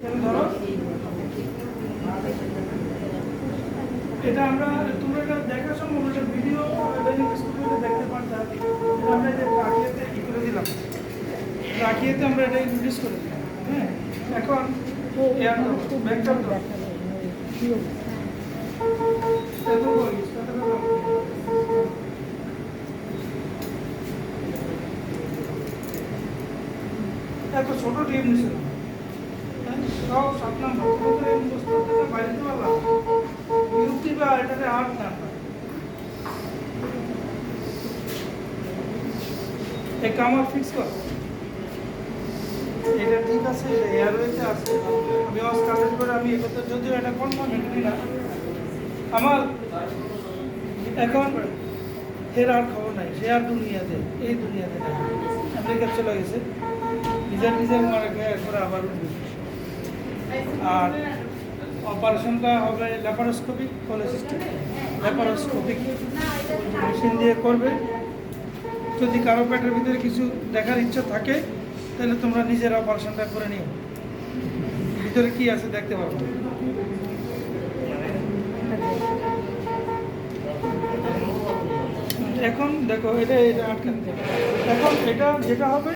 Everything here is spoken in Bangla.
ধরো এটা আমরা তোমরা এটা দেখার সময় এটা ভিডিও স্কুলে দেখতে পারতাম। আমরা এটা রাখিয়েতে ই করে দিলাম, রাখিয়েতে আমরা এটা ইন্ট্রোডিউস করে দিলাম। হ্যাঁ, এখন ব্যাকটা এত ছোট টিম নিছিল, সব 7 নাম্বার বাইরে দিতে পারলাম বিরক্তি বা এটাতে 8 নাম্বার। এই কামার ফিক্স কর, এটা ঠিক আছে, এটা এয়ারওয়েতে আছে। আমি কাজের করে আমি এগোতে, যদিও এটা কনফার্ম এখানে না আমার এখন এর আর খবর নাই, সে আর দুনিয়াতে, এই দুনিয়াতে নাই, আমেরিকা চলে গেছে, নিজের মারা খেয়ে করে আবার উঠবে। আর অপারেশনটা হবে ল্যাপারোস্কোপিক কোলেসিস্টিক, ল্যাপারোস্কোপিক মেশিন দিয়ে করবে। যদি কারো পেটের ভিতরে কিছু দেখার ইচ্ছা থাকে তাহলে তোমরা নিজের অপারেশনটা করে নিও, ভিতরে কি আছে দেখতে পাবো। এখন দেখো এটা আটকান, এখন এটা যেটা হবে